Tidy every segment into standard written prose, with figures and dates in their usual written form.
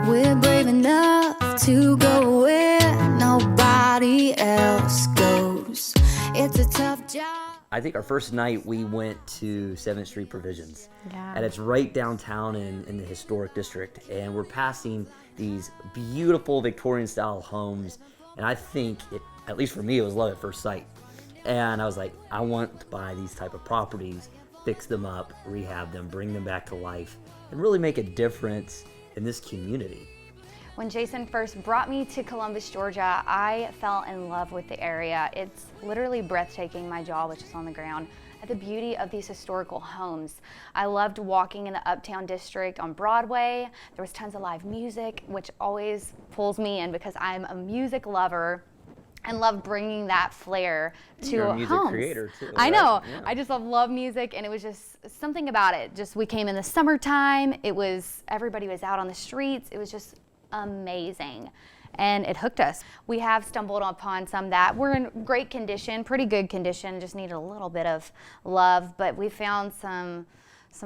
We're brave enough to go where nobody else goes. It's a tough job. I think our first night we went to 7th Street Provisions. Yeah. And it's right downtown in the historic district. And we're passing these beautiful Victorian-style homes. And I think, at least for me, it was love at first sight. And I was like, I want to buy these type of properties, fix them up, rehab them, bring them back to life, and really make a difference in this community. When Jason first brought me to Columbus, Georgia, I fell in love with the area. It's literally breathtaking, my jaw was just on the ground, at the beauty of these historical homes. I loved walking in the Uptown District on Broadway. There was tons of live music, which always pulls me in because I'm a music lover and love bringing that flair to You're a music homes. creator too. I right? know. Yeah. I just love music, and it was just something about it. Just we came in the summertime. Everybody was out on the streets. It was just amazing, and it hooked us. We have stumbled upon some that were in great condition, pretty good condition, just needed a little bit of love, but we found some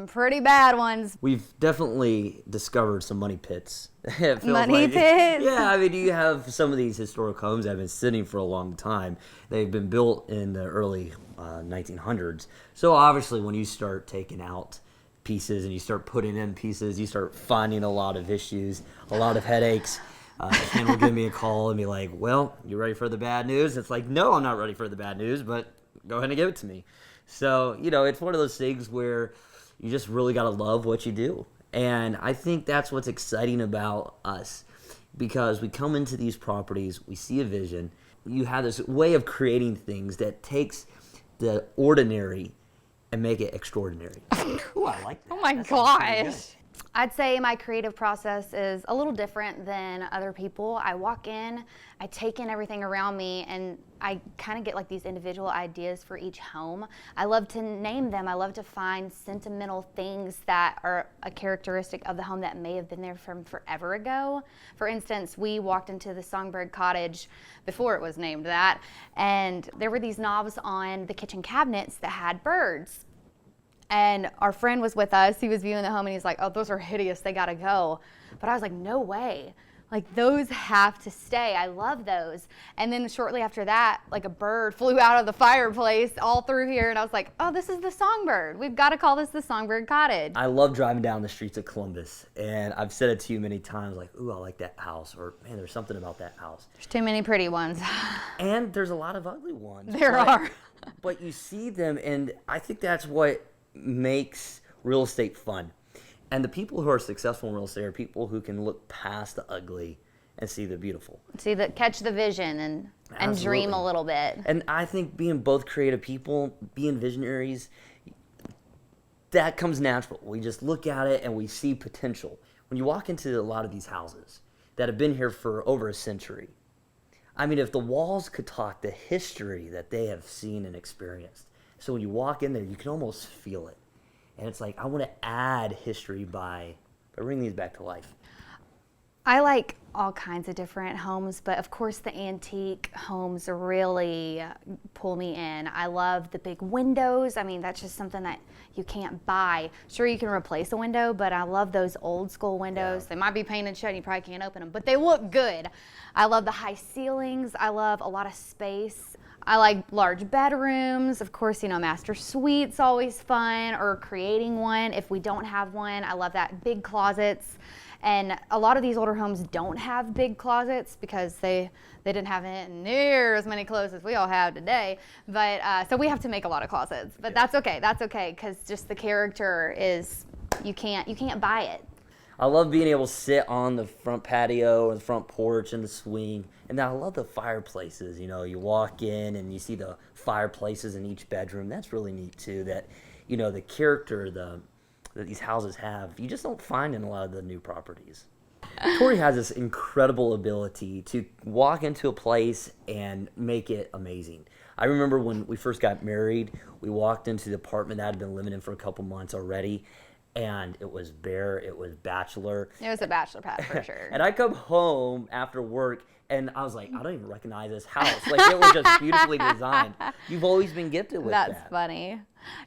pretty bad ones. We've definitely discovered some money pits. It feels Money like pits? Yeah, I mean, you have some of these historic homes that have been sitting for a long time. They've been built in the early 1900s. So obviously when you start taking out pieces and you start putting in pieces, you start finding a lot of issues, a lot of headaches. Ken will give me a call and be like, well, you ready for the bad news? It's like, no, I'm not ready for the bad news, but go ahead and give it to me. So, it's one of those things where you just really got to love what you do. And I think that's what's exciting about us, because we come into these properties, we see a vision. You have this way of creating things that takes the ordinary and make it extraordinary. Ooh, I like that. Oh my That sounds pretty good. gosh. I'd say my creative process is a little different than other people. I walk in, I take in everything around me, and I kind of get like these individual ideas for each home. I love to name them. I love to find sentimental things that are a characteristic of the home that may have been there from forever ago. For instance, we walked into the Songbird Cottage before it was named that, and there were these knobs on the kitchen cabinets that had birds. And our friend was with us, he was viewing the home, and he's like, oh, those are hideous, they gotta go. But I was like, no way. Like, those have to stay, I love those. And then shortly after that, like a bird flew out of the fireplace all through here, and I was like, oh, this is the Songbird. We've gotta call this the Songbird Cottage. I love driving down the streets of Columbus, and I've said it to you many times, like, ooh, I like that house, or man, there's something about that house. There's too many pretty ones. And there's a lot of ugly ones. There are. But you see them, and I think that's what makes real estate fun. And the people who are successful in real estate are people who can look past the ugly and see the beautiful. Catch the vision and dream Absolutely. a little bit. And I think being both creative people, being visionaries, that comes natural. We just look at it and we see potential. When you walk into a lot of these houses that have been here for over a century, I mean, if the walls could talk, the history that they have seen and experienced. So when you walk in there, you can almost feel it. And it's like, I want to add history by bringing these back to life. I like all kinds of different homes, but of course the antique homes really pull me in. I love the big windows. I mean, that's just something that you can't buy. Sure, you can replace a window, but I love those old school windows. Yeah. They might be painted shut and you probably can't open them, but they look good. I love the high ceilings. I love a lot of space. I like large bedrooms. Of course, master suite's always fun, or creating one if we don't have one. I love that. Big closets. And a lot of these older homes don't have big closets because they didn't have near as many clothes as we all have today. But so we have to make a lot of closets. But that's okay. That's okay, because just the character is, you can't buy it. I love being able to sit on the front patio or the front porch and the swing. And then I love the fireplaces. You walk in and you see the fireplaces in each bedroom. That's really neat too, that, the character that these houses have, you just don't find in a lot of the new properties. Tori has this incredible ability to walk into a place and make it amazing. I remember when we first got married, we walked into the apartment that I had been living in for a couple months already. And it was bare, it was bachelor. It was a bachelor pad for sure. And I come home after work and I was like, I don't even recognize this house. Like, it was just beautifully designed. You've always been gifted with that. That's funny.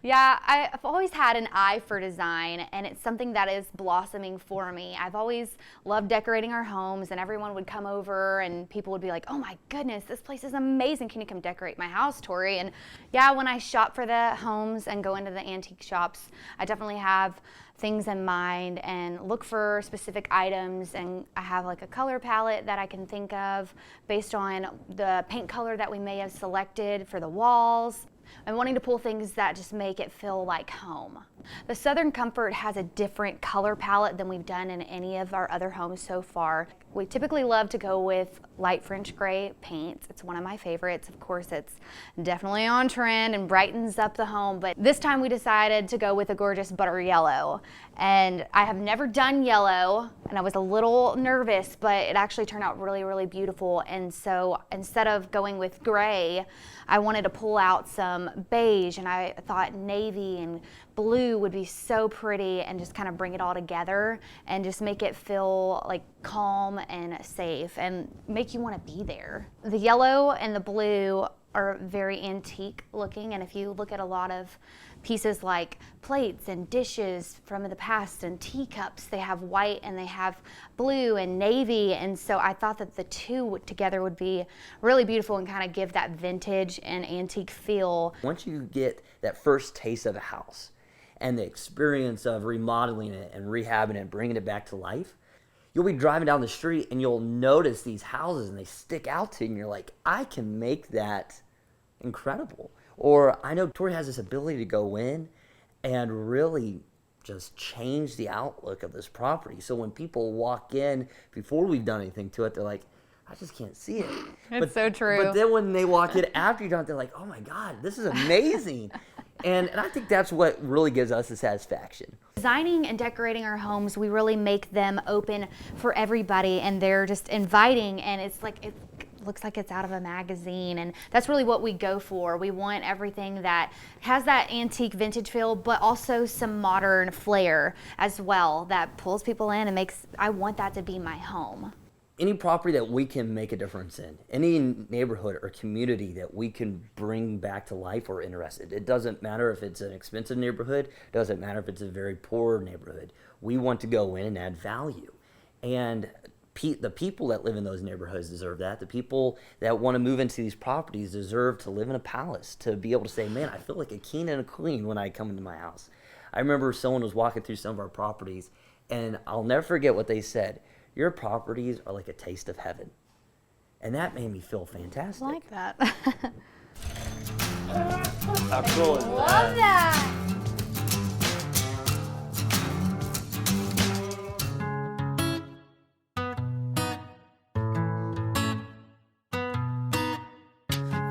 Yeah, I've always had an eye for design, and it's something that is blossoming for me. I've always loved decorating our homes, and everyone would come over and people would be like, oh my goodness, this place is amazing. Can you come decorate my house, Tori? And yeah, when I shop for the homes and go into the antique shops, I definitely have things in mind and look for specific items, and I have like a color palette that I can think of based on the paint color that we may have selected for the walls. I'm wanting to pull things that just make it feel like home. The Southern Comfort has a different color palette than we've done in any of our other homes so far. We typically love to go with light French gray paint. It's one of my favorites. Of course, it's definitely on trend and brightens up the home, but this time we decided to go with a gorgeous butter yellow. And I have never done yellow, and I was a little nervous, but it actually turned out really, really beautiful. And so instead of going with gray, I wanted to pull out some beige, and I thought navy and blue would be so pretty and just kind of bring it all together and just make it feel like calm and safe and make you want to be there. The yellow and the blue are very antique looking, and if you look at a lot of pieces like plates and dishes from the past and teacups, they have white and they have blue and navy, and so I thought that the two together would be really beautiful and kind of give that vintage and antique feel. Once you get that first taste of a house and the experience of remodeling it and rehabbing it and bringing it back to life, you'll be driving down the street and you'll notice these houses and they stick out to you and you're like, I can make that incredible. Or I know Tori has this ability to go in and really just change the outlook of this property. So when people walk in before we've done anything to it, they're like, I just can't see it. It's so true. But then when they walk in after you're done, they're like, oh my God, this is amazing. And I think that's what really gives us the satisfaction. Designing and decorating our homes, we really make them open for everybody, and they're just inviting, and it's like it looks like it's out of a magazine, and that's really what we go for. We want everything that has that antique vintage feel, but also some modern flair as well that pulls people in and makes, I want that to be my home. Any property that we can make a difference in, any neighborhood or community that we can bring back to life, we're interested. It doesn't matter if it's an expensive neighborhood, it doesn't matter if it's a very poor neighborhood. We want to go in and add value. And the people that live in those neighborhoods deserve that. The people that want to move into these properties deserve to live in a palace, to be able to say, man, I feel like a king and a queen when I come into my house. I remember someone was walking through some of our properties, and I'll never forget what they said. Your properties are like a taste of heaven. And that made me feel fantastic. I like that. How cool is that? Love that.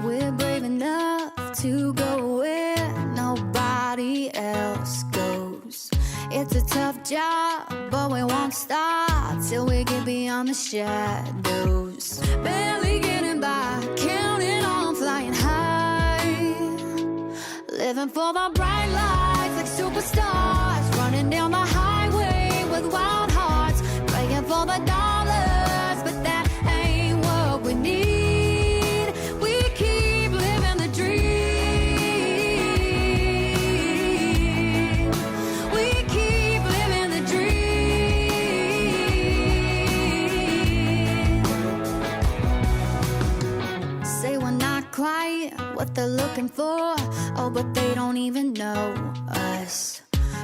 We're brave enough to go where nobody else goes. It's a tough job, but we won't stop till we get beyond the shadows. Barely getting by, counting on flying high. Living for the bright lights like superstars. Running down the highway with wild hearts. Praying for the dollars, but that ain't what we need. We keep living the dream. We keep living the dream. Say we're not quite what they're looking for. Oh, but they don't even know us.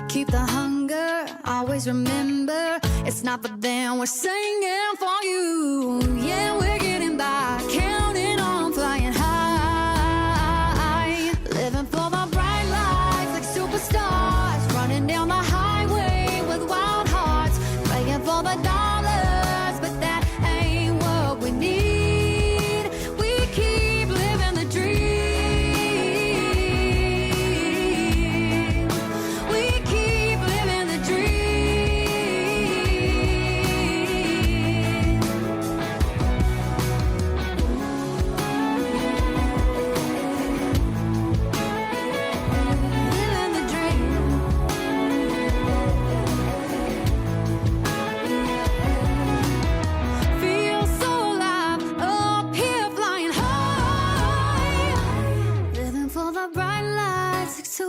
Keep the hunger, always remember, it's not for them, we're singing for you. Yeah, we're getting by, counting on flying high. Living for the bright lights like superstars. Running down the highway with wild hearts. Praying for the dollars, but that ain't what we need. We keep living the dream. We keep living the dream.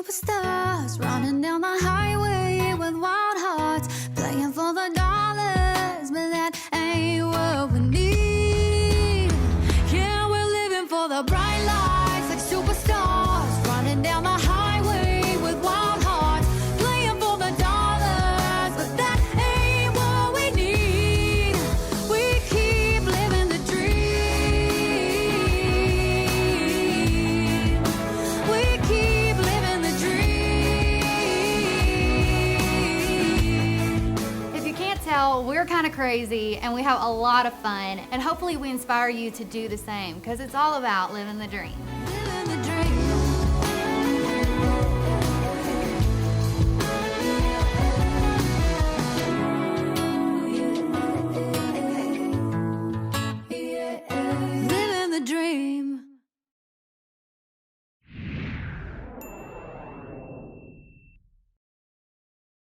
superstars running down the highway with wild hearts, playing for the dollars, but that ain't what we need. Yeah, we're living for the bright lights like superstars running down the highway with wild hearts, playing for the dollars, but that ain't what we need. We keep living the dream. We keep living the dream. If you can't tell, we're kind of crazy and we have a lot of fun, and hopefully we inspire you to do the same, because it's all about living the dream.